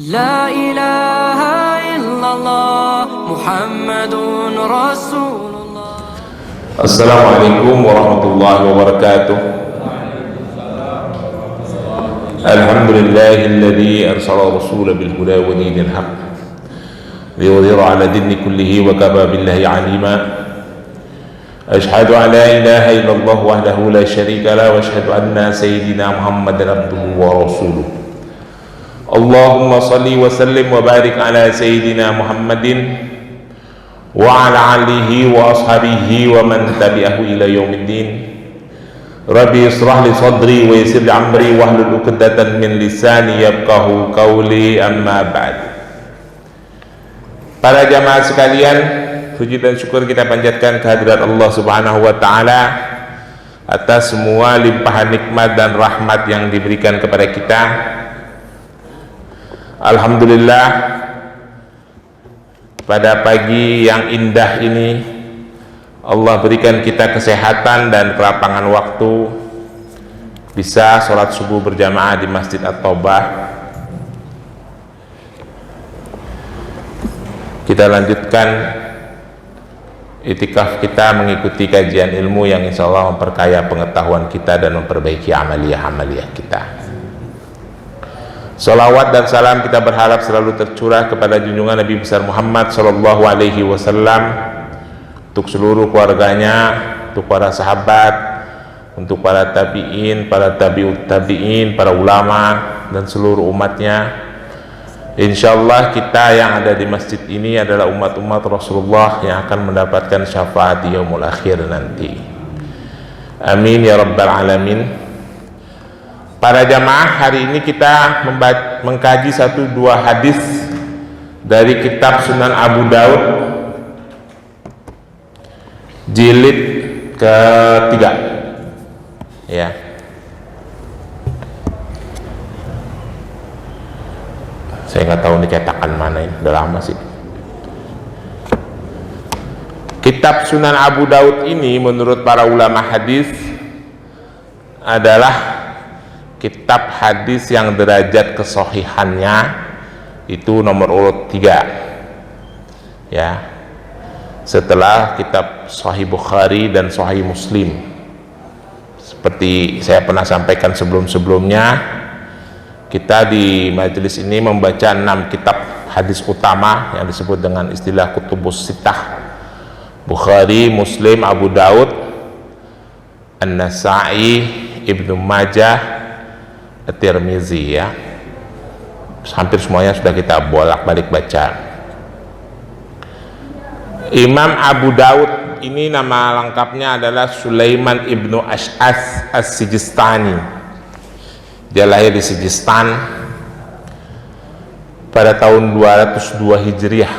لا إله إلا الله محمد رسول الله. Assalamualaikum warahmatullahi wabarakatuh. Alhamdulillahilladzi arsala rasulahu bil huda wa dinil haqq liyudhhira 'ala dini kullihi wa kafa billahi 'alima. Ashhadu an la ilaha illallah wahdahu la syarika lah wa ashhadu anna sayyidina Muhammadan abduhu wa rasuluh. Allahumma salli wa sallim wa barik ala sayyidina Muhammadin wa ala alihi wa ashabihi wa man tabi'ahu ila yaumiddin. Rabbi israh li sadri wa yassir li amri wahlul 'uqdatan min lisani yafqahu qawli, amma ba'd. Para jamaah sekalian, puji dan syukur kita panjatkan kehadirat Allah Subhanahu wa taala atas semua limpahan nikmat dan rahmat yang diberikan kepada kita. Alhamdulillah, pada pagi yang indah ini Allah berikan kita kesehatan dan kelapangan waktu bisa sholat subuh berjamaah di Masjid At-Taubah. Kita lanjutkan itikaf kita mengikuti kajian ilmu yang insya Allah memperkaya pengetahuan kita dan memperbaiki amaliyah-amaliyah kita. Salawat dan salam kita berharap selalu tercurah kepada junjungan Nabi besar Muhammad sallallahu alaihi wasallam, untuk seluruh keluarganya, untuk para sahabat, untuk para tabi'in, para tabi'ut tabi'in, para ulama dan seluruh umatnya. Insyaallah kita yang ada di masjid ini adalah umat-umat Rasulullah yang akan mendapatkan syafaat di yaumul akhir nanti. Amin ya rabbal alamin. Para jamaah, hari ini kita mengkaji 1-2 hadis dari kitab Sunan Abu Daud jilid ke-3 ya. Saya nggak tahu ini cetakan mana, ini udah lama sih. Kitab Sunan Abu Daud ini menurut para ulama hadis adalah kitab hadis yang derajat kesohihannya itu nomor urut 3 ya, setelah kitab Sahih Bukhari dan Sahih Muslim. Seperti saya pernah sampaikan sebelum-sebelumnya, kita di majelis ini membaca 6 kitab hadis utama yang disebut dengan istilah Kutubus Sittah: Bukhari, Muslim, Abu Daud, An-Nasa'i, Ibnu Majah, At-Tirmizi ya. Hampir semuanya sudah kita bolak-balik baca. Imam Abu Daud ini nama lengkapnya adalah Sulaiman ibnu Ash'ath As-Sijistani. Dia lahir di Sijistan pada tahun 202 Hijriah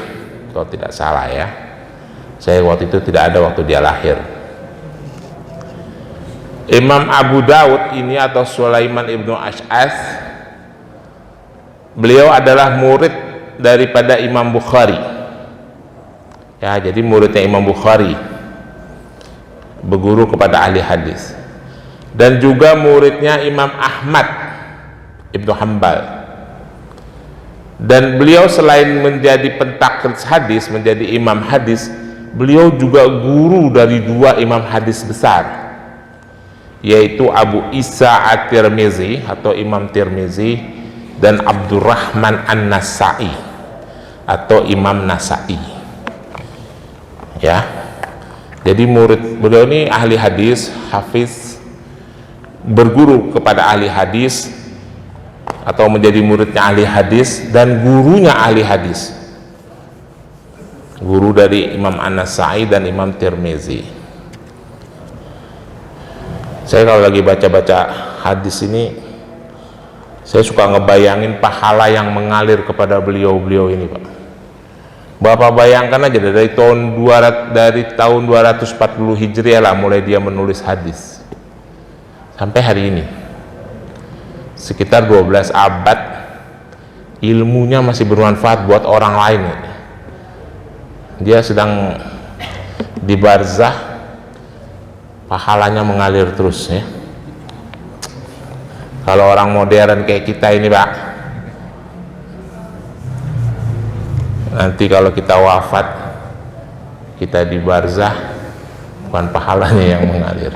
kalau tidak salah ya. Saya waktu itu tidak ada waktu dia lahir. Imam Abu Daud ini atau Sulaiman ibnu Ash'ath, beliau adalah murid daripada Imam Bukhari ya, jadi muridnya Imam Bukhari, berguru kepada ahli hadis, dan juga muridnya Imam Ahmad ibnu Hanbal. Dan beliau selain menjadi pentakrij hadis, menjadi imam hadis, beliau juga guru dari 2 imam hadis besar, yaitu Abu Isa At-Tirmizi atau Imam Tirmizi dan Abdurrahman An-Nasa'i atau Imam Nasa'i ya. Jadi murid beliau ini ahli hadis, hafiz, berguru kepada ahli hadis atau menjadi muridnya ahli hadis dan gurunya ahli hadis, guru dari Imam An-Nasa'i dan Imam Tirmizi. Saya kalau lagi baca-baca hadis ini, saya suka ngebayangin pahala yang mengalir kepada beliau-beliau ini, Pak. Bapak bayangkan aja dari tahun 240 Hijriah lah mulai dia menulis hadis sampai hari ini, sekitar 12 abad, ilmunya masih bermanfaat buat orang lain. Dia sedang di barzah, pahalanya mengalir terus ya. Kalau orang modern kayak kita ini, Pak, nanti kalau kita wafat, kita di barzah, bukan pahalanya yang mengalir,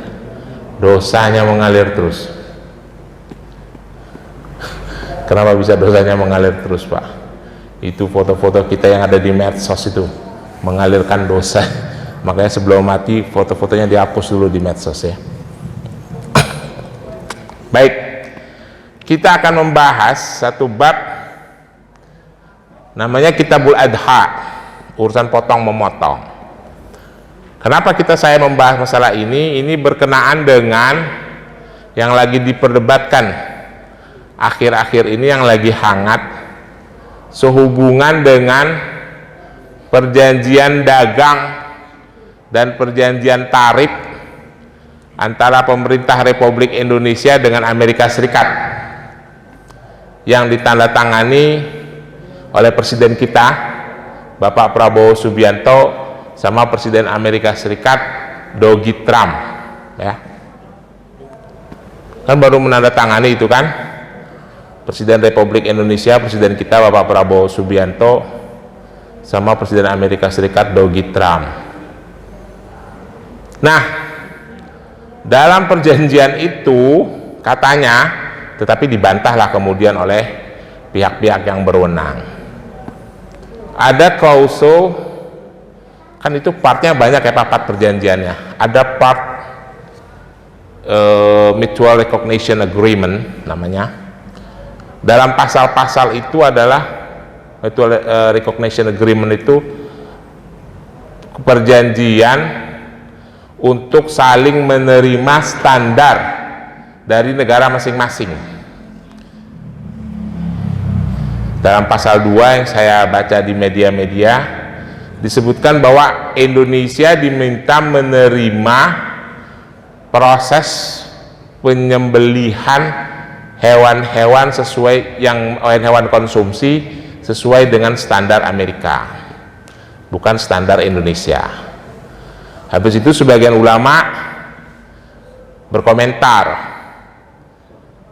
dosanya mengalir terus. Kenapa bisa dosanya mengalir terus, Pak? Itu foto-foto kita yang ada di medsos itu mengalirkan dosa. Makanya sebelum mati foto-fotonya dihapus dulu di medsos, ya. Baik, kita akan membahas satu bab namanya Kitabul Adha, urusan potong memotong. Kenapa saya membahas masalah ini? Ini berkenaan dengan yang lagi diperdebatkan akhir-akhir ini, yang lagi hangat, sehubungan dengan perjanjian dagang dan perjanjian tarif antara pemerintah Republik Indonesia dengan Amerika Serikat yang ditandatangani oleh Presiden kita Bapak Prabowo Subianto sama Presiden Amerika Serikat Donald Trump, ya. Kan baru menandatangani itu kan, Presiden Republik Indonesia, Presiden kita Bapak Prabowo Subianto sama Presiden Amerika Serikat Donald Trump. Nah, dalam perjanjian itu katanya, tetapi dibantahlah kemudian oleh pihak-pihak yang berwenang, ada klausul, kan itu partnya banyak ya Pak, part perjanjiannya. Ada part Mutual Recognition Agreement namanya. Dalam pasal-pasal itu adalah Mutual Recognition Agreement itu perjanjian untuk saling menerima standar dari negara masing-masing. Dalam pasal 2 yang saya baca di media-media disebutkan bahwa Indonesia diminta menerima proses penyembelihan hewan-hewan sesuai yang hewan konsumsi sesuai dengan standar Amerika, bukan standar Indonesia. Habis itu sebagian ulama berkomentar.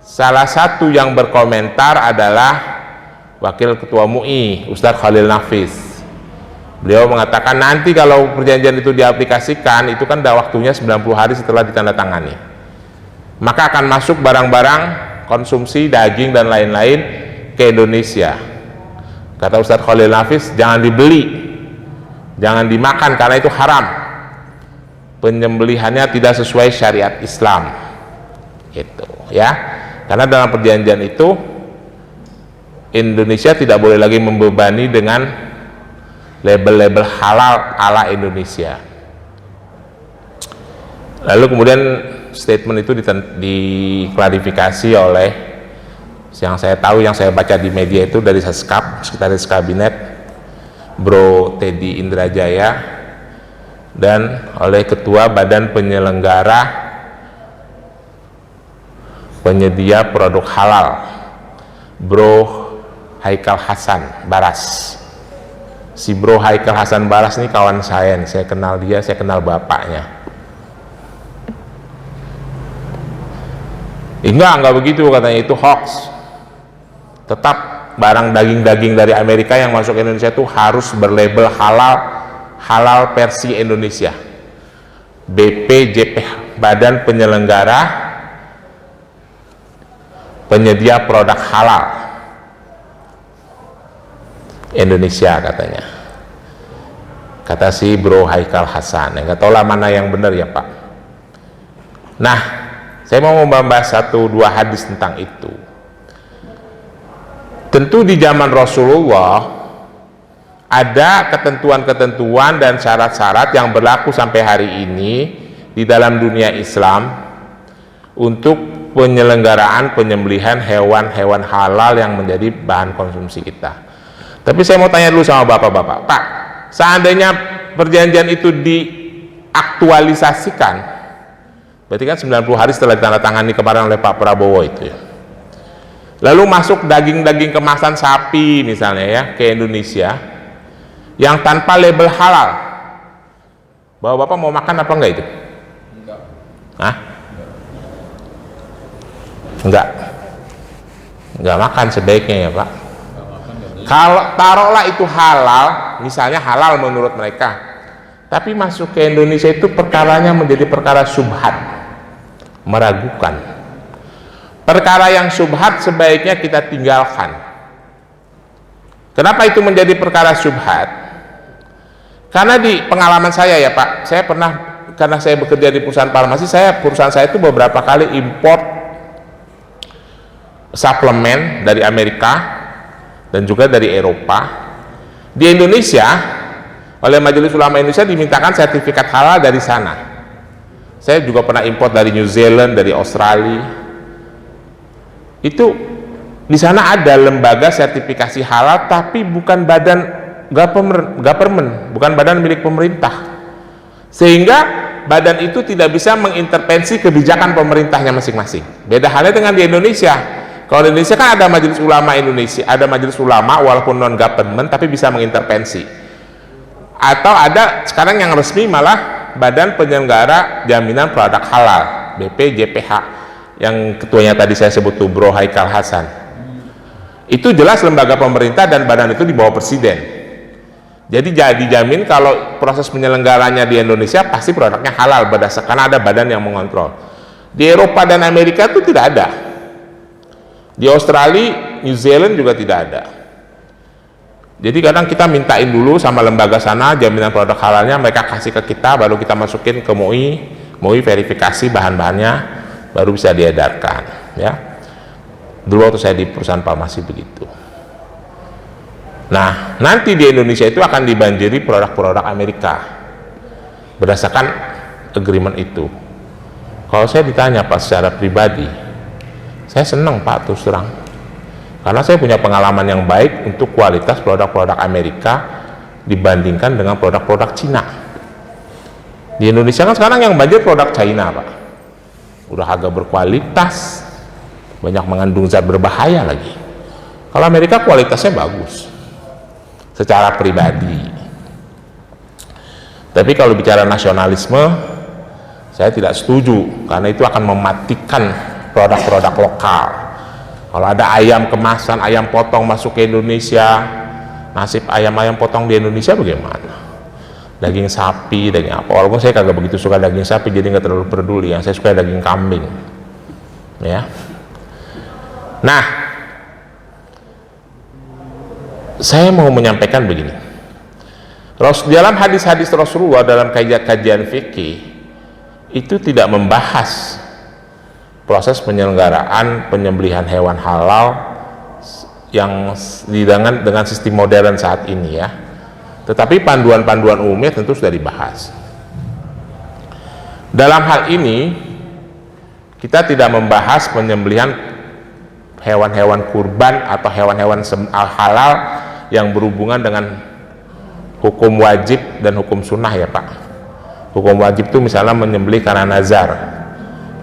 Salah satu yang berkomentar adalah Wakil Ketua MUI Ustadz Khalil Nafis. Beliau mengatakan nanti kalau perjanjian itu diaplikasikan, itu kan dah waktunya 90 hari setelah ditandatangani, maka akan masuk barang-barang konsumsi daging dan lain-lain ke Indonesia. Kata Ustadz Khalil Nafis, jangan dibeli, jangan dimakan karena itu haram, penyembelihannya tidak sesuai syariat Islam, gitu ya. Karena dalam perjanjian itu Indonesia tidak boleh lagi membebani dengan label-label halal ala Indonesia. Lalu kemudian statement itu diklarifikasi oleh, yang saya tahu, yang saya baca di media itu dari Seskap, Sekretaris Kabinet Bro Teddy Indrajaya, dan oleh Ketua Badan Penyelenggara Penyedia Produk Halal Bro Haikal Hasan Baras. Si Bro Haikal Hasan Baras ini kawan saya kenal dia, saya kenal bapaknya. Enggak begitu katanya, itu hoax. Tetap barang daging-daging dari Amerika yang masuk ke Indonesia itu harus berlabel halal versi Indonesia. BPJP, Badan Penyelenggara Penyedia Produk Halal Indonesia katanya, kata si Bro Haikal Hasan. Nggak tahu lah mana yang benar ya Pak. Nah, saya mau membahas 1-2 hadis tentang itu. Tentu di zaman Rasulullah ada ketentuan-ketentuan dan syarat-syarat yang berlaku sampai hari ini di dalam dunia Islam untuk penyelenggaraan penyembelihan hewan-hewan halal yang menjadi bahan konsumsi kita. Tapi saya mau tanya dulu sama bapak-bapak, Pak, seandainya perjanjian itu diaktualisasikan, berarti kan 90 hari setelah ditandatangani kemarin oleh Pak Prabowo itu ya, lalu masuk daging-daging kemasan sapi misalnya ya ke Indonesia yang tanpa label halal, bapak-bapak mau makan apa enggak itu? Enggak. Hah? Enggak makan sebaiknya ya Pak. Kalau taruhlah itu halal, misalnya halal menurut mereka, tapi masuk ke Indonesia itu perkaranya menjadi perkara syubhat, meragukan. Perkara yang syubhat sebaiknya kita tinggalkan. Kenapa itu menjadi perkara syubhat? Karena di pengalaman saya ya Pak, saya pernah, karena saya bekerja di perusahaan farmasi, perusahaan saya itu beberapa kali import suplemen dari Amerika dan juga dari Eropa. Di Indonesia, oleh Majelis Ulama Indonesia dimintakan sertifikat halal dari sana. Saya juga pernah import dari New Zealand, dari Australia. Itu di sana ada lembaga sertifikasi halal, tapi bukan badan government, bukan badan milik pemerintah, sehingga badan itu tidak bisa mengintervensi kebijakan pemerintahnya masing-masing. Beda halnya dengan di Indonesia. Kalau di Indonesia kan ada Majelis Ulama Indonesia, ada Majelis Ulama walaupun non government tapi bisa mengintervensi. Atau ada sekarang yang resmi malah Badan Penyelenggara Jaminan Produk Halal, BPJPH, yang ketuanya tadi saya sebut tuh Bro Haikal Hasan. Itu jelas lembaga pemerintah dan badan itu di bawah presiden. Jadi dijamin kalau proses penyelenggaranya di Indonesia pasti produknya halal berdasarkan, karena ada badan yang mengontrol. Di Eropa dan Amerika itu tidak ada. Di Australia, New Zealand juga tidak ada. Jadi kadang kita mintain dulu sama lembaga sana jaminan produk halalnya, mereka kasih ke kita, baru kita masukin ke MUI verifikasi bahan-bahannya, baru bisa diedarkan. Ya, dulu waktu saya di perusahaan farmasi begitu. Nah, nanti di Indonesia itu akan dibanjiri produk-produk Amerika berdasarkan agreement itu. Kalau saya ditanya Pak secara pribadi, saya senang Pak terus terang, karena saya punya pengalaman yang baik untuk kualitas produk-produk Amerika dibandingkan dengan produk-produk Cina. Di Indonesia kan sekarang yang banjir produk China Pak, udah agak berkualitas, banyak mengandung zat berbahaya lagi. Kalau Amerika kualitasnya bagus secara pribadi. Tapi kalau bicara nasionalisme, saya tidak setuju, karena itu akan mematikan produk-produk lokal. Kalau ada ayam kemasan, ayam potong masuk ke Indonesia, nasib ayam-ayam potong di Indonesia bagaimana? Daging sapi, daging apa? Walaupun saya kagak begitu suka daging sapi, jadi nggak terlalu peduli. Yang saya suka daging kambing. Ya. Nah, saya mau menyampaikan begini. Dalam hadis-hadis Rasulullah dalam kajian fikih itu tidak membahas proses penyelenggaraan penyembelihan hewan halal yang dengan sistem modern saat ini ya. Tetapi panduan-panduan umumnya tentu sudah dibahas. Dalam hal ini kita tidak membahas penyembelihan hewan-hewan kurban atau hewan-hewan halal yang berhubungan dengan hukum wajib dan hukum sunnah ya Pak. Hukum wajib itu misalnya menyembelih karena nazar.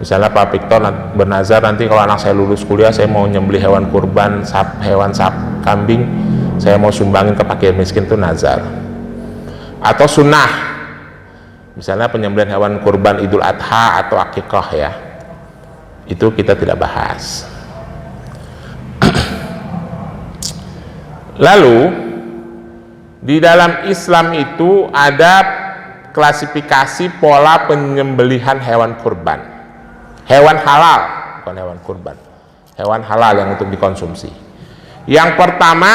Misalnya Pak Victor bernazar, nanti kalau anak saya lulus kuliah saya mau nyembelih hewan kurban, kambing, saya mau sumbangin ke fakir miskin, itu nazar. Atau sunnah, misalnya penyembelihan hewan kurban Idul Adha atau akikah ya, itu kita tidak bahas. Lalu di dalam Islam itu ada klasifikasi pola penyembelihan hewan kurban. Hewan halal, bukan hewan kurban, hewan halal yang untuk dikonsumsi. Yang pertama,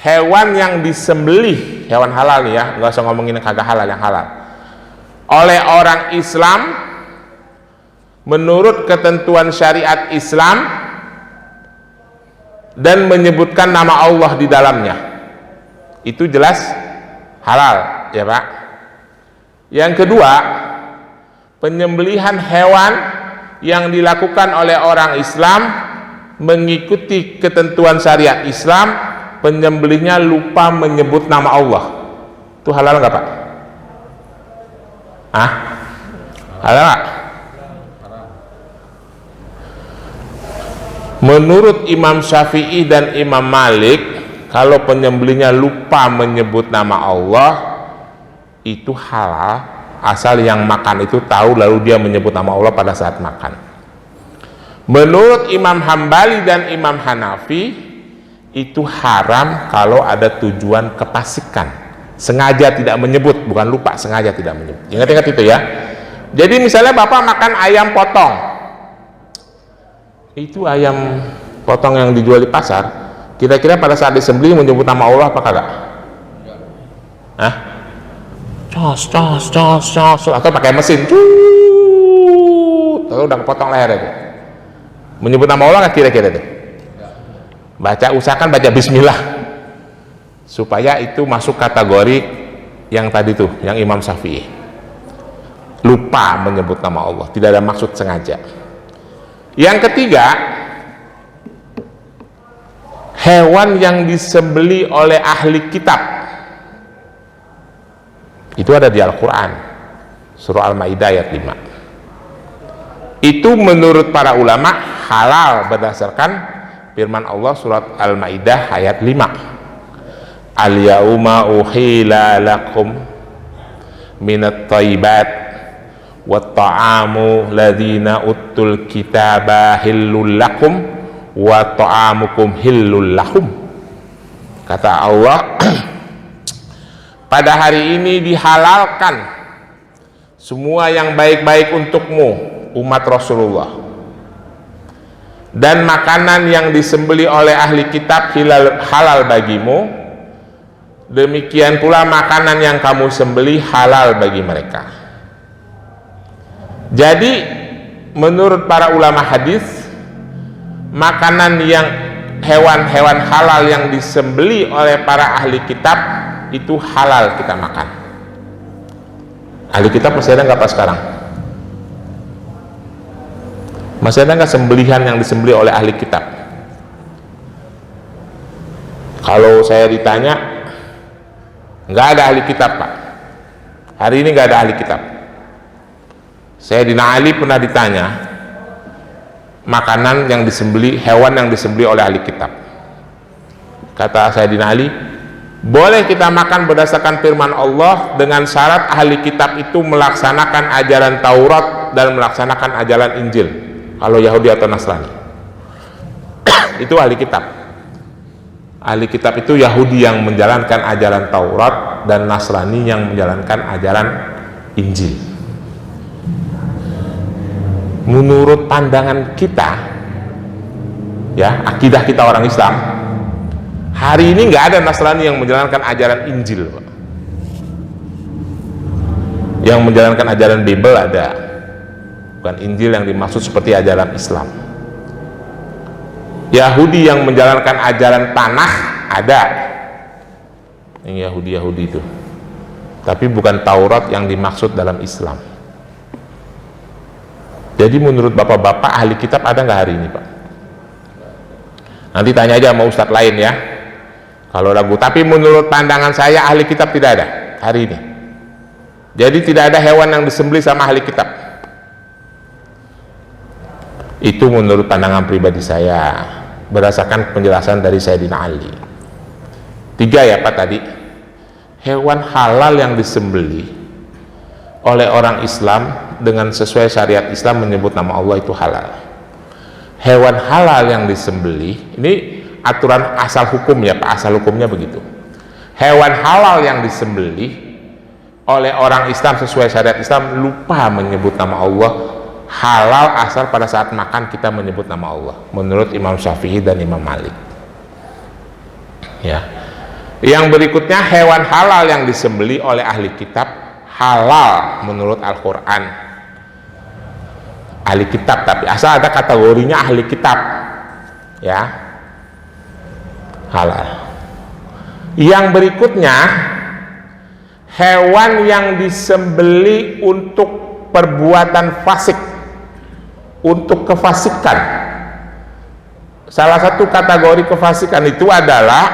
hewan yang disembelih, hewan halal nih ya, nggak usah ngomongin yang kagak halal, yang halal, oleh orang Islam menurut ketentuan syariat Islam dan menyebutkan nama Allah di dalamnya, itu jelas halal ya Pak. Yang kedua, penyembelihan hewan yang dilakukan oleh orang Islam mengikuti ketentuan syariat Islam, penyembelihnya lupa menyebut nama Allah, itu halal nggak Pak? Halal nggak? Menurut Imam Syafi'i dan Imam Malik, kalau penyembelihnya lupa menyebut nama Allah itu halal, asal yang makan itu tahu lalu dia menyebut nama Allah pada saat makan. Menurut Imam Hambali dan Imam Hanafi, itu haram kalau ada tujuan kefasikan. Sengaja tidak menyebut, bukan lupa, sengaja tidak menyebut. Ingat-ingat itu ya. Jadi misalnya Bapak makan ayam potong, itu ayam potong yang dijual di pasar, kira-kira pada saat disembelih menyebut nama Allah apa kagak? Hah? Cos, atau pakai mesin, lalu udah kepotong leher itu. Menyebut nama Allah kan kira-kira itu? Usahakan baca bismillah supaya itu masuk kategori yang tadi tuh, yang Imam Syafi'i. Lupa menyebut nama Allah, tidak ada maksud sengaja. Yang ketiga, hewan yang disembeli oleh ahli kitab. Itu ada di Al-Quran, surah Al-Maidah ayat 5. Itu menurut para ulama halal berdasarkan firman Allah surat Al-Maidah ayat 5. Al-yauma uhila lakum minat thayyibat wat ta'amu ladhina utul kitaba hillul lakum wa ta'amukum hillul lahum. Kata Allah, pada hari ini dihalalkan semua yang baik-baik untukmu umat Rasulullah, dan makanan yang disembeli oleh ahli kitab halal bagimu, demikian pula makanan yang kamu sembeli halal bagi mereka. Jadi menurut para ulama hadis, makanan yang hewan-hewan halal yang disembeli oleh para ahli kitab itu halal kita makan. Ahli kitab masih ada nggak pas sekarang? Masih ada nggak sembelihan yang disembeli oleh ahli kitab? Kalau saya ditanya, nggak ada ahli kitab Pak. Hari ini nggak ada ahli kitab. Sayyidina Ali pernah ditanya makanan yang disembeli, hewan yang disembeli oleh ahli kitab. Kata Sayyidina Ali, boleh kita makan berdasarkan firman Allah dengan syarat ahli kitab itu melaksanakan ajaran Taurat dan melaksanakan ajaran Injil. Kalau Yahudi atau Nasrani, itu ahli kitab. Ahli kitab itu Yahudi yang menjalankan ajaran Taurat dan Nasrani yang menjalankan ajaran Injil. Menurut pandangan kita, ya, akidah kita orang Islam, hari ini nggak ada Nasrani yang menjalankan ajaran Injil, Pak. Yang menjalankan ajaran Bible ada, bukan Injil yang dimaksud seperti ajaran Islam. Yahudi yang menjalankan ajaran tanah ada, yang Yahudi itu, tapi bukan Taurat yang dimaksud dalam Islam. Jadi menurut bapak-bapak ahli kitab ada nggak hari ini Pak? Nanti tanya aja sama ustadz lain ya kalau ragu. Tapi menurut pandangan saya ahli kitab tidak ada hari ini. Jadi tidak ada hewan yang disembelih sama ahli kitab. Itu menurut pandangan pribadi saya berdasarkan penjelasan dari Sayyidina Ali. 3 ya Pak tadi. Hewan halal yang disembelih oleh orang Islam dengan sesuai syariat Islam menyebut nama Allah itu halal. Hewan halal yang disembelih, ini aturan asal hukum ya Pak, asal hukumnya begitu. Hewan halal yang disembelih oleh orang Islam sesuai syariat Islam lupa menyebut nama Allah, halal asal pada saat makan kita menyebut nama Allah menurut Imam Syafi'i dan Imam Malik ya. Yang berikutnya, hewan halal yang disembelih oleh ahli kitab halal menurut Al-Quran. Ahli kitab, tapi asal ada kategorinya ahli kitab ya, halal. Yang berikutnya, hewan yang disembelih untuk perbuatan fasik, untuk kefasikan. Salah satu kategori kefasikan itu adalah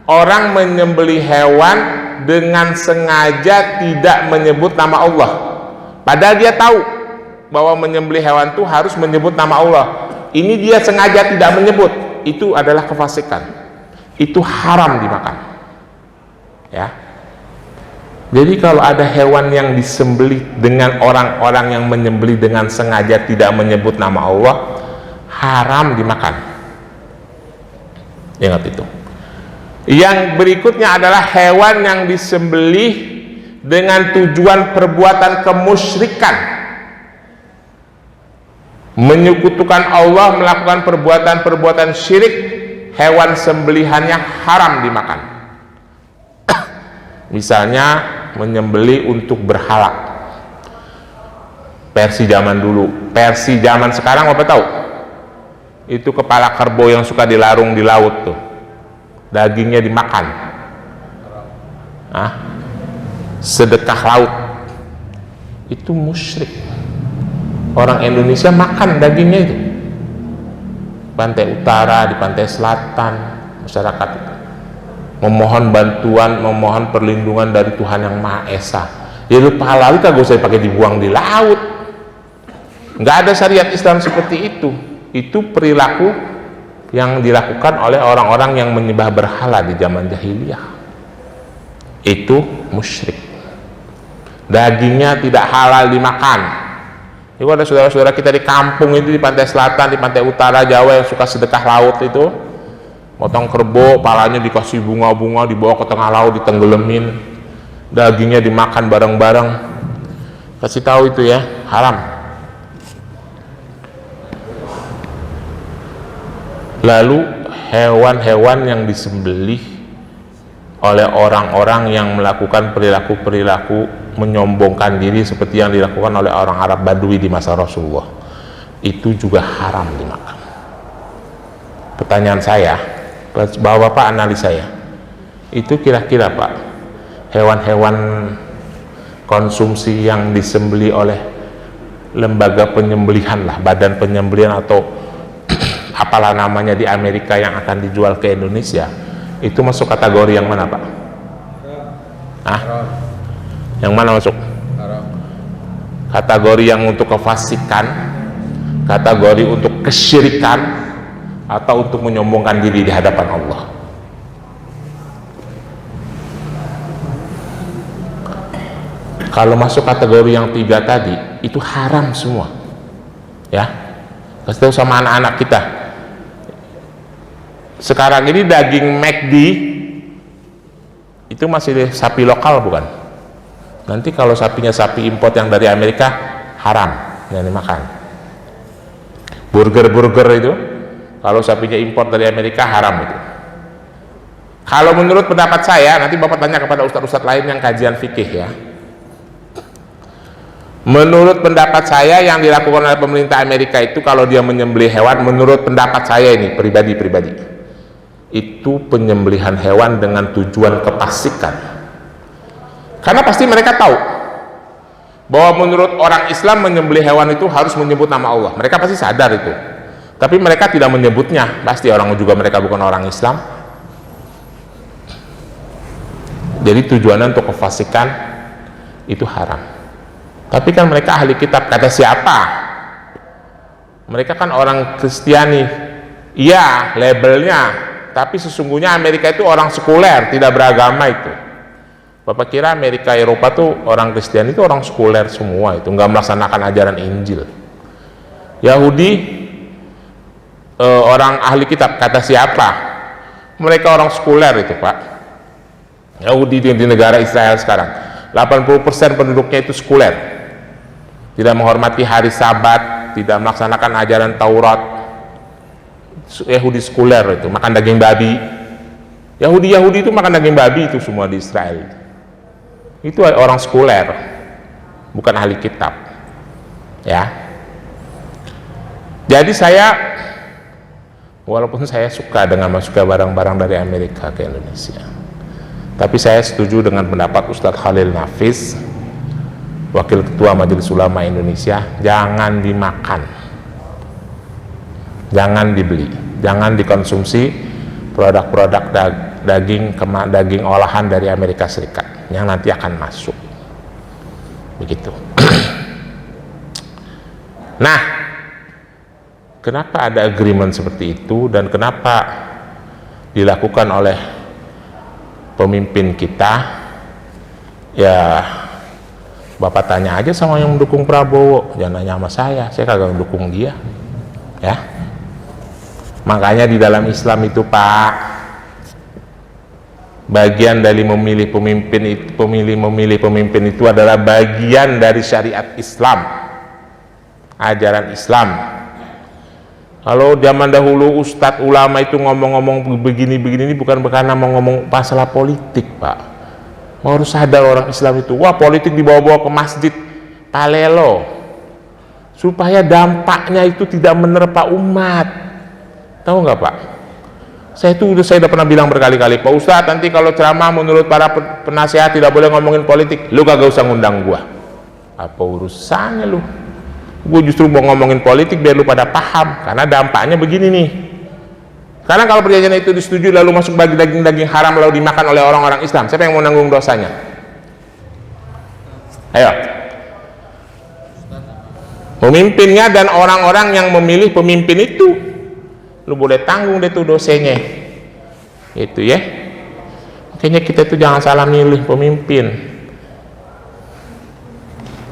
orang menyembelih hewan dengan sengaja tidak menyebut nama Allah, padahal dia tahu bahwa menyembelih hewan itu harus menyebut nama Allah. Ini dia sengaja tidak menyebut, itu adalah kefasikan, itu haram dimakan ya. Jadi kalau ada hewan yang disembelih dengan orang-orang yang menyembelih dengan sengaja tidak menyebut nama Allah, haram dimakan Ingat itu. Yang berikutnya adalah hewan yang disembelih dengan tujuan perbuatan kemusyrikan, menyekutukan Allah, melakukan perbuatan-perbuatan syirik. Hewan sembelihannya haram dimakan. Misalnya menyembelih untuk berhala. Versi zaman dulu. Versi zaman sekarang apa tahu? Itu kepala kerbau yang suka dilarung di laut tuh, dagingnya dimakan. Sedekah laut. Itu musyrik. Orang Indonesia makan dagingnya itu. Pantai utara, di pantai selatan, masyarakat memohon bantuan, memohon perlindungan dari Tuhan yang Maha Esa. Ya lu pahala lu kagak usah pakai dibuang di laut. Nggak ada syariat Islam seperti itu. Itu perilaku yang dilakukan oleh orang-orang yang menyembah berhala di zaman jahiliyah. Itu musyrik. Dagingnya tidak halal dimakan. Itu ada saudara-saudara kita di kampung itu, di pantai selatan, di pantai utara Jawa yang suka sedekah laut itu, potong kerbau, palanya dikasih bunga-bunga, dibawa ke tengah laut, ditenggelamin, dagingnya dimakan bareng-bareng. Kasih tahu itu ya, haram. Lalu hewan-hewan yang disembelih oleh orang-orang yang melakukan perilaku-perilaku menyombongkan diri seperti yang dilakukan oleh orang Arab Badui di masa Rasulullah, itu juga haram dimakan. Pertanyaan saya, Bapak analisa ya, itu kira-kira Pak, hewan-hewan konsumsi yang disembelih oleh lembaga penyembelihan lah, badan penyembelihan atau apalah namanya di Amerika yang akan dijual ke Indonesia, itu masuk kategori yang mana Pak? Yang mana masuk? Kategori yang untuk kefasikan, kategori untuk kesyirikan, atau untuk menyombongkan diri di hadapan Allah? Kalau masuk kategori yang 3 tadi, itu haram semua. Ya, kasih tahu sama anak-anak kita. Sekarang ini daging McD itu masih sapi lokal bukan? Nanti kalau sapinya sapi import yang dari Amerika, haram, jangan dimakan. Burger itu, kalau sapinya import dari Amerika, haram itu. Kalau menurut pendapat saya, nanti Bapak tanya kepada ustadz-ustadz lain yang kajian fikih ya. Menurut pendapat saya, yang dilakukan oleh pemerintah Amerika itu, kalau dia menyembelih hewan, menurut pendapat saya ini, pribadi, itu penyembelihan hewan dengan tujuan kefasikan. Karena pasti mereka tahu bahwa menurut orang Islam menyembelih hewan itu harus menyebut nama Allah. Mereka pasti sadar itu. Tapi mereka tidak menyebutnya. Pasti orang juga mereka bukan orang Islam. Jadi tujuannya untuk kefasikan itu haram. Tapi kan mereka ahli kitab, kata siapa? Mereka kan orang Kristiani. Iya, labelnya. Tapi sesungguhnya Amerika itu orang sekuler, tidak beragama itu. Bapak kira Amerika, Eropa tuh orang Kristen itu orang sekuler semua, itu nggak melaksanakan ajaran Injil. Yahudi orang ahli kitab, kata siapa? Mereka orang sekuler itu Pak. Yahudi di negara Israel sekarang 80% penduduknya itu sekuler, tidak menghormati hari Sabat, tidak melaksanakan ajaran Taurat. Yahudi sekuler itu, makan daging babi. Yahudi itu makan daging babi itu semua di Israel. Itu orang sekuler, bukan ahli kitab ya. Jadi saya, walaupun saya suka dengan masuknya barang-barang dari Amerika ke Indonesia, tapi saya setuju dengan pendapat Ustadz Khalil Nafis, Wakil Ketua Majelis Ulama Indonesia, jangan dimakan, jangan dibeli, jangan dikonsumsi produk-produk daging olahan dari Amerika Serikat yang nanti akan masuk begitu. Nah, kenapa ada agreement seperti itu dan kenapa dilakukan oleh pemimpin kita? Ya Bapak tanya aja sama yang mendukung Prabowo, jangan nanya sama saya kagak mendukung dia ya. Makanya di dalam Islam itu Pak, bagian dari memilih pemimpin itu adalah bagian dari syariat Islam, ajaran Islam. Kalau zaman dahulu ustadz ulama itu ngomong-ngomong begini-begini, ini bukan karena mau ngomong masalah politik Pak. Mau harus sadar orang Islam itu, wah politik dibawa-bawa ke masjid palelo supaya dampaknya itu tidak menerpa umat. Tahu nggak Pak? Saya udah pernah bilang berkali-kali, Pak Ustadz nanti kalau ceramah menurut para penasehat tidak boleh ngomongin politik, lu kagak usah ngundang gua. Apa urusannya lu? Gue justru mau ngomongin politik biar lu pada paham, karena dampaknya begini nih. Karena kalau perjanjian itu disetujui lalu masuk bagi daging-daging haram lalu dimakan oleh orang-orang Islam, siapa yang mau nanggung dosanya? Ayo. Pemimpinnya dan orang-orang yang memilih pemimpin itu, lu boleh tanggung deh tuh dosanya. Itu ya. Makanya kita itu jangan salah milih pemimpin.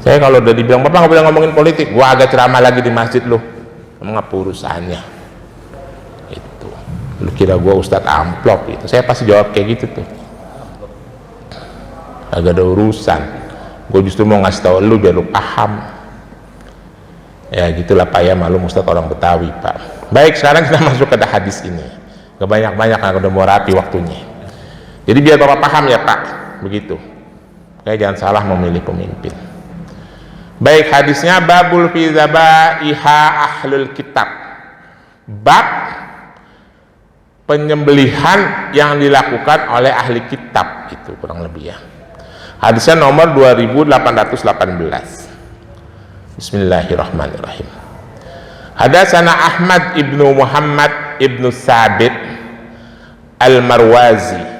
Saya kalau udah dibilang, Bapak nggak boleh ngomongin politik, gua agak ceramah lagi di masjid lu. Emang apa urusannya? Itu. Lu kira gua Ustadz amplop itu. Saya pasti jawab kayak gitu tuh. Agak ada urusan. Gua justru mau ngasih tahu lu biar lu paham. Ya gitulah Pak ya, malum Ustadz orang Betawi Pak. Baik, sekarang kita masuk ke hadis ini. Gak banyak-banyak, aku udah mau rapi waktunya. Jadi biar Bapak paham ya Pak, begitu. Kayak jangan salah memilih pemimpin. Baik, hadisnya babul fi zabaiha ahlul kitab. Bab penyembelihan yang dilakukan oleh ahli kitab, itu kurang lebih ya. Hadisnya nomor 2818. Bismillahirrahmanirrahim. Hadatsana Ahmad ibnu Muhammad ibnu Sabit al-Marwazi.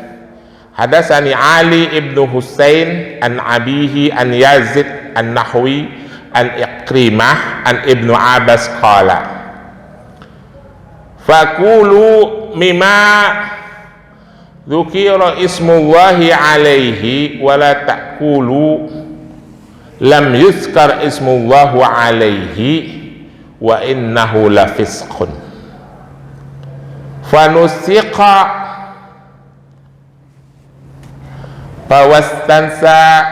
Hadatsani Ali ibnu Husain an abihi an Yazid an-Nahwi an Iqrimah an Ibnu Abbas qala fakulu mimma dzukira ismullahi alaihi wala ta'kulu lam yuzkar ismullahu alaihi wa innahu lafisqun fanusiqa fawastansa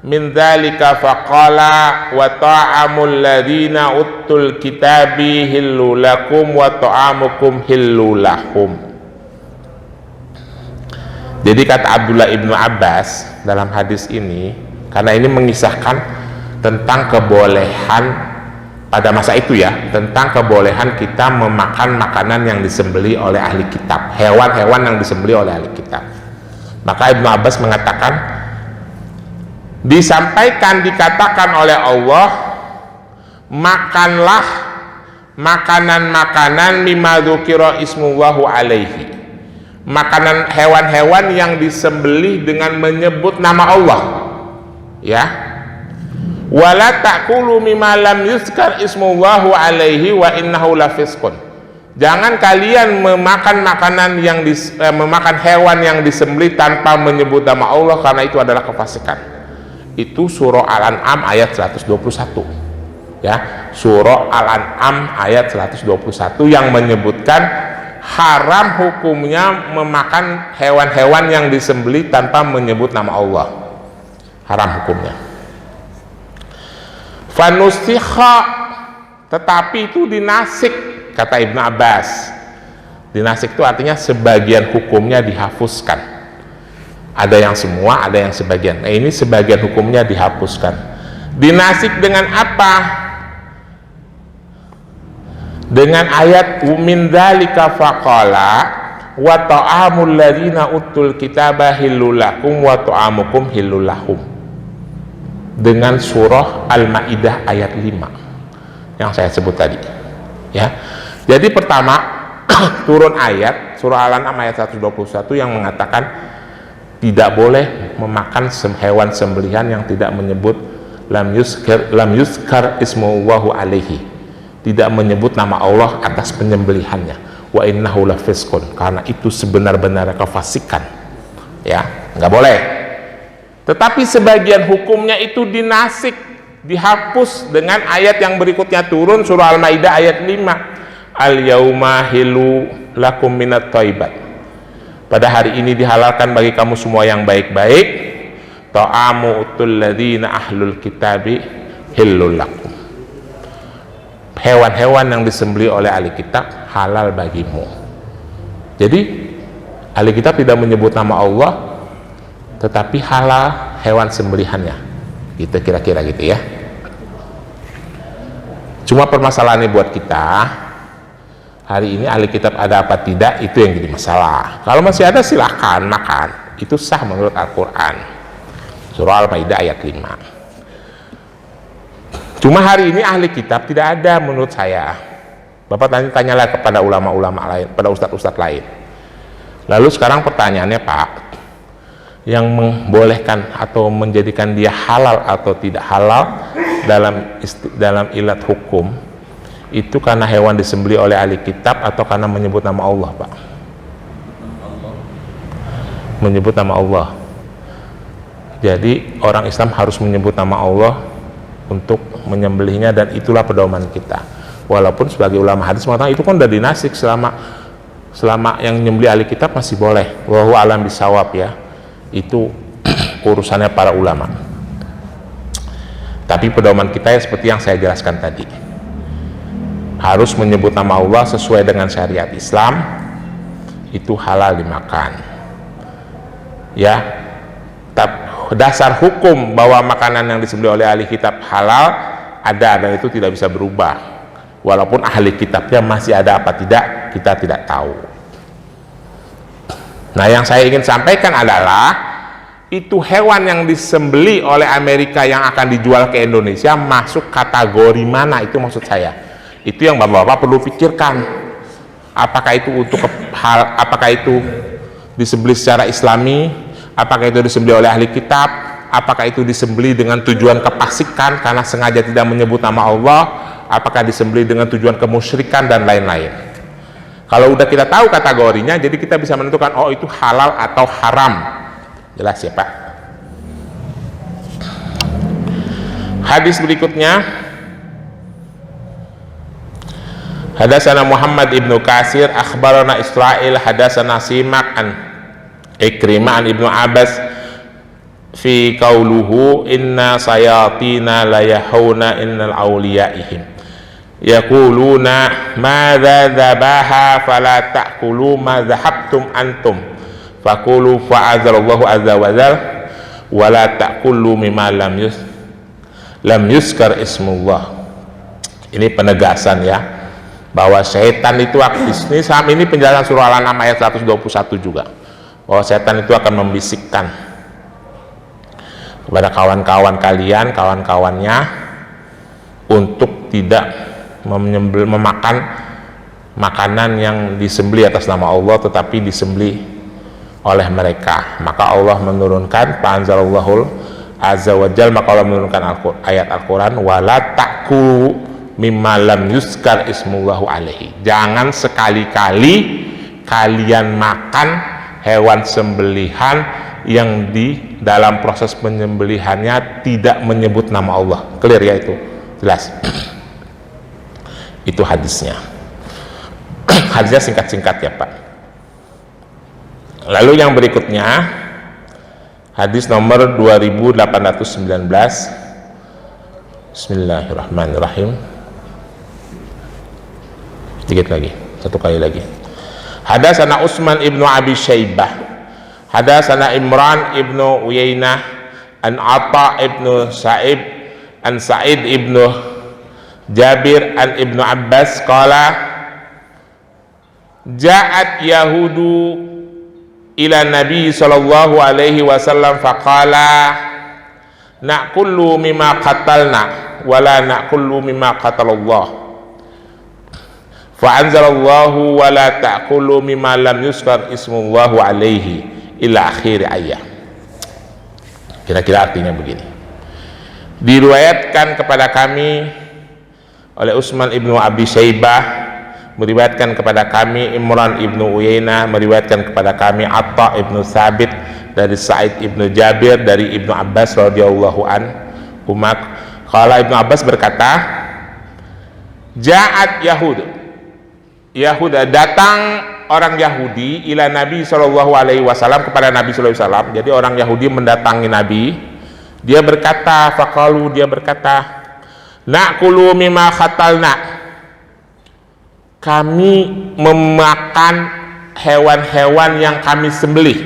min dzalika faqala wa ta'amul ladzina utul kitabi hillu lakum wa ta'amukum hillu lahum. Jadi kata Abdullah ibnu Abbas dalam hadis ini, karena ini mengisahkan tentang kebolehan pada masa itu ya, tentang kebolehan kita memakan makanan yang disembeli oleh ahli kitab, hewan-hewan yang disembeli oleh ahli kitab. Maka Ibnu Abbas mengatakan, disampaikan, dikatakan oleh Allah, makanlah makanan-makanan mimma dzukira ismullahu alaihi, makanan hewan-hewan yang disembelih dengan menyebut nama Allah ya. Wala ta'kulu mimma lam yuzkar ismullahu alaihi wa innahu lafisqun. Jangan kalian memakan makanan yang memakan hewan yang disembelih tanpa menyebut nama Allah, karena itu adalah kefasikan. Itu surah Al-An'am ayat 121 ya, surah Al-An'am ayat 121 yang menyebutkan haram hukumnya memakan hewan-hewan yang disembelih tanpa menyebut nama Allah, haram hukumnya. Fanusikha, tetapi itu dinasik, kata Ibnu Abbas. Dinasik itu artinya sebagian hukumnya dihapuskan. Ada yang semua, ada yang sebagian. Nah, ini sebagian hukumnya dihapuskan. Dinasik dengan apa? Dengan ayat min dzalika faqala wa ta'amul ladzina utul kitaba hillul lakum wa ta'amukum hillul lahum. Dengan surah Al-Maidah ayat 5 yang saya sebut tadi ya. Jadi pertama turun ayat surah Al-An'am ayat 121 yang mengatakan tidak boleh memakan hewan sembelihan yang tidak menyebut lam yuzkar ismullahu alaihi, tidak menyebut nama Allah atas penyembelihannya, wa innahu lafisqun, karena itu sebenar-benar kefasikan ya, nggak boleh. Tetapi sebagian hukumnya itu dinasik, dihapus dengan ayat yang berikutnya turun surah Al-Maidah ayat 5. al yauma hilu lakum minat thayyibat, pada hari ini dihalalkan bagi kamu semua yang baik-baik, ta'amu utul ladzina ahlul kitabi hillul lakum, hewan-hewan yang disembelih oleh ahli kitab halal bagimu. Jadi ahli kitab tidak menyebut nama Allah, tetapi halal hewan sembelihannya, gitu kira-kira gitu ya. Cuma permasalahannya buat kita hari ini ahli kitab ada apa tidak, itu yang jadi masalah. Kalau masih ada silahkan makan, itu sah menurut Al-Quran, surah Al-Maidah ayat 5. Cuma hari ini ahli kitab tidak ada menurut saya. Bapak tanyalah kepada ulama-ulama lain, pada ustadz-ustadz lain. Lalu sekarang pertanyaannya, Pak, yang membolehkan atau menjadikan dia halal atau tidak halal dalam ilat hukum itu karena hewan disembelih oleh ahli kitab atau karena menyebut nama Allah, Pak? Menyebut nama Allah. Jadi orang Islam harus menyebut nama Allah untuk menyembelihnya, dan itulah pedoman kita. Walaupun sebagai ulama hadis mengatakan itu kan udah dinasik, selama yang menyembelih ahli kitab masih boleh. Wallahu alam bisawab ya. Itu urusannya para ulama. Tapi pedoman kita ya seperti yang saya jelaskan tadi, harus menyebut nama Allah sesuai dengan syariat Islam, itu halal dimakan ya. Dasar hukum bahwa makanan yang disembelih oleh ahli kitab halal ada, dan itu tidak bisa berubah walaupun ahli kitabnya masih ada apa tidak, kita tidak tahu. Nah, yang saya ingin sampaikan adalah itu hewan yang disembelih oleh Amerika yang akan dijual ke Indonesia masuk kategori mana, itu maksud saya. Itu yang bapak-bapak perlu pikirkan. Apakah itu untuk apakah itu disembelih secara Islami, apakah itu disembelih oleh ahli kitab, apakah itu disembelih dengan tujuan kefasikan karena sengaja tidak menyebut nama Allah, apakah disembelih dengan tujuan kemusyrikan dan lain-lain. Kalau udah kita tahu kategorinya, jadi kita bisa menentukan oh itu halal atau haram. Jelas ya, Pak? Hadis berikutnya, Hadatsana Muhammad ibnu Kasir akhbarana Israil hadatsana Simak an Ikrimah an Ibnu Abbas fi qauluhu inna sayatina la yahuna innal awliyaihim yaquluna madza dzabaha fala ta'kulu ma dhahabtum antum faqulu fa'adzallahu azza wa jalla wa la ta'kulu mimma lam yuskar ismullah. Ini penegasan ya, bahwa setan itu ini sama, ini penjelasan surah Al-An'am ayat 121 juga, bahwa setan itu akan membisikkan kepada kawan-kawan kalian, kawan-kawannya, untuk tidak memakan makanan yang disembelih atas nama Allah tetapi disembelih oleh mereka. Maka Allah menurunkan fa'anzalallahu azza wa jalla, maka Allah menurunkan ayat Al-Quran, wala ta'kulu mimma lam yuskar ismullahu alaihi, jangan sekali-kali kalian makan hewan sembelihan yang di dalam proses penyembelihannya tidak menyebut nama Allah. Clear ya, itu jelas. Itu hadisnya. Hadisnya singkat-singkat ya, Pak. Lalu yang berikutnya hadis nomor 2819. Bismillahirrahmanirrahim. Sedikit lagi, satu kali lagi. Hadatsana Utsman ibnu Abi Syaibah, hadatsana Imran ibnu Uyainah an Atha ibnu Sa'ib an Sa'id ibnu Jabir an Ibnu Abbas qala ja'at yahudu ila Nabi sallallahu alaihi wasallam faqala na'kullu mimma qatalna wala na'kullu mimma qatalallah fa'anzalallahu wala ta'kullu mimma lam yuskar ismullahu alaihi ila akhir ayat. Kira-kira artinya begini, diriwayatkan kepada kami oleh Utsman ibnu Abi Syaibah, meriwayatkan kepada kami Imran ibnu Uyainah, meriwayatkan kepada kami Atha ibnu Thabit dari Sa'id ibnu Jabir dari Ibnu Abbas radhiyallahu anhuma. Qala Ibnu Abbas berkata, ja'at Yahud, datang orang Yahudi ila Nabi Shallallahu Alaihi Wasallam, kepada Nabi Shallallahu Alaihi Wasallam. Jadi orang Yahudi mendatangi Nabi. Dia berkata, faqalu, dia berkata, na'kulu mimma khatalna, kami memakan hewan-hewan yang kami sembelih.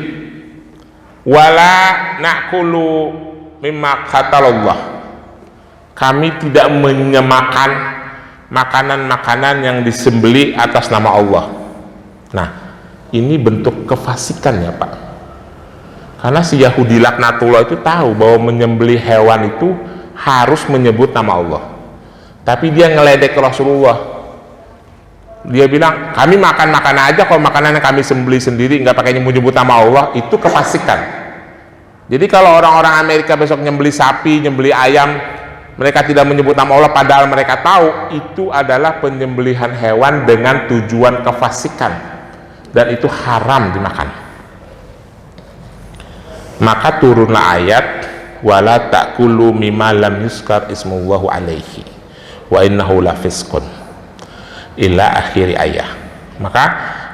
Wala na'kulu mimma khatalallah, kami tidak menyemakan makanan-makanan yang disembelih atas nama Allah. Nah, ini bentuk kefasikan ya Pak, karena si Yahudi laknatullah itu tahu bahwa menyembelih hewan itu harus menyebut nama Allah, tapi dia ngeledek Rasulullah. Dia bilang, kami makan aja, kalau makanan yang kami sembelih sendiri nggak pakai menyebut nama Allah, itu kefasikan. Jadi kalau orang-orang Amerika besok nyembelih sapi, nyembelih ayam, mereka tidak menyebut nama Allah padahal mereka tahu itu adalah penyembelihan hewan dengan tujuan kefasikan, dan itu haram dimakan. Maka turunlah ayat, wala ta'kulu mimma lam yuskar ismullahu alaihi wa innahu lafisqun ila akhiri ayat. Maka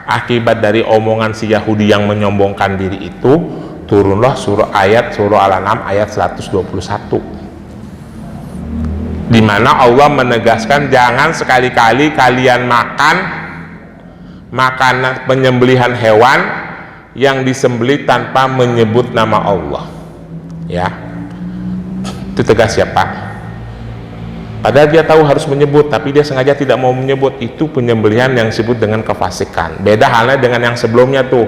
akibat dari omongan si Yahudi yang menyombongkan diri itu, turunlah surah Al-An'am ayat 121, di mana Allah menegaskan jangan sekali-kali kalian makan makanan penyembelihan hewan yang disembelih tanpa menyebut nama Allah. Ya, itu tegas ya Pak. Padahal dia tahu harus menyebut, tapi dia sengaja tidak mau menyebut. Itu penyembelihan yang disebut dengan kefasikan. Beda halnya dengan yang sebelumnya tuh,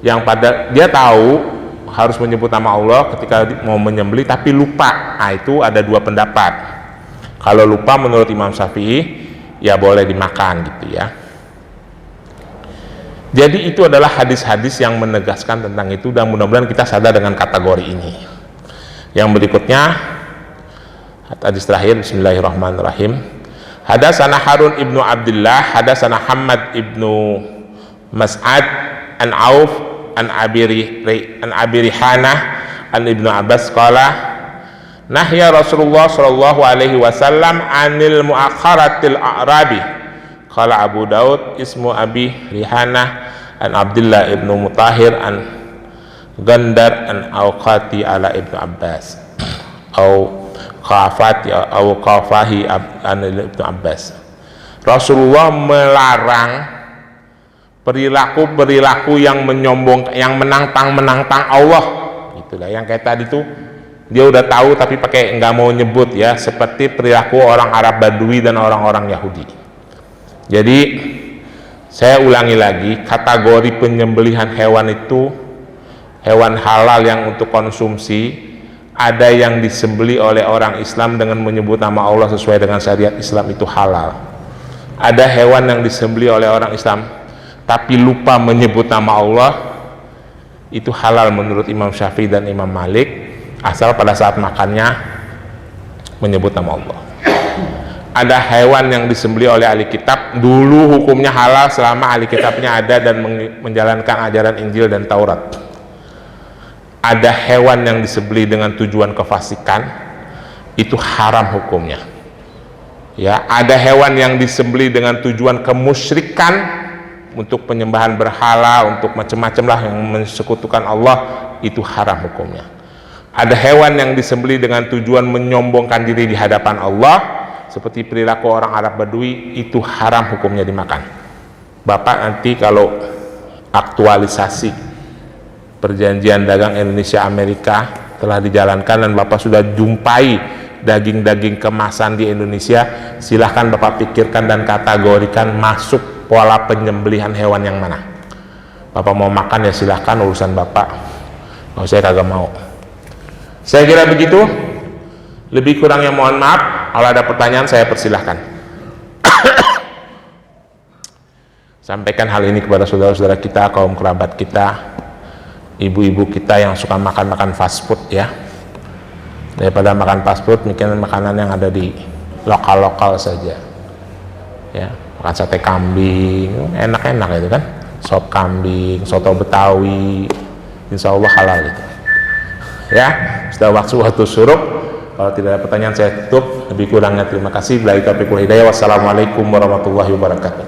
yang pada dia tahu harus menyebut nama Allah ketika mau menyembelih tapi lupa. Nah, itu ada dua pendapat. Kalau lupa menurut Imam Syafi'i ya boleh dimakan gitu ya. Jadi itu adalah hadis-hadis yang menegaskan tentang itu, dan mudah-mudahan kita sadar dengan kategori ini. Yang berikutnya, hadis terakhir, bismillahirrahmanirrahim. Hadasana Harun ibnu Abdullah, hadasana Hamad ibnu Mas'ad, an Auf, an Abi Rihanah, an Ibnu Abbas qala, nahya Rasulullah sallallahu alaihi wasallam anil muakharatil a'rabi. Qala Abu Daud ismu Abi Rihanah an Abdullah ibnu Mutahhir an Gandar an Awqati ala Ibnu Abbas au Qafati au Qafahi an Ibnu Abbas. Rasulullah melarang perilaku yang menyombong, yang menantang Allah. Itulah yang kayak tadi tuh, dia udah tahu tapi pakai nggak mau nyebut ya, seperti perilaku orang Arab Badui dan orang-orang Yahudi. Jadi saya ulangi lagi, kategori penyembelihan hewan itu hewan halal yang untuk konsumsi. Ada yang disembeli oleh orang Islam dengan menyebut nama Allah sesuai dengan syariat Islam, itu halal. Ada hewan yang disembeli oleh orang Islam tapi lupa menyebut nama Allah, itu halal menurut Imam Syafi'i dan Imam Malik, asal pada saat makannya menyebut nama Allah. Ada hewan yang disembeli oleh ahli kitab, dulu hukumnya halal selama ahli kitabnya ada dan menjalankan ajaran Injil dan Taurat. Ada hewan yang disembeli dengan tujuan kefasikan, itu haram hukumnya. Ya, ada hewan yang disembeli dengan tujuan kemusyrikan, untuk penyembahan berhala, untuk macam-macam lah yang mensekutukan Allah, itu haram hukumnya. Ada hewan yang disembeli dengan tujuan menyombongkan diri di hadapan Allah, seperti perilaku orang Arab Badui, itu haram hukumnya dimakan. Bapak nanti kalau aktualisasi perjanjian dagang Indonesia Amerika telah dijalankan dan Bapak sudah jumpai daging-daging kemasan di Indonesia, silahkan Bapak pikirkan dan kategorikan masuk pola penyembelihan hewan yang mana. Bapak mau makan ya silahkan, urusan Bapak. Kalau saya kagak mau. Saya kira begitu. Lebih kurangnya mohon maaf. Kalau ada pertanyaan saya persilahkan. Sampaikan hal ini kepada saudara-saudara kita, kaum kerabat kita, ibu-ibu kita yang suka makan fast food ya. Daripada makan fast food, mungkin makanan yang ada di lokal-lokal saja ya. Makan sate kambing, enak-enak itu kan, sop kambing, soto Betawi, insya Allah halal itu ya. Sudah waktu suruk. Kalau tidak ada pertanyaan saya tutup. Lebih kurangnya terima kasih. Wassalamualaikum warahmatullahi wabarakatuh.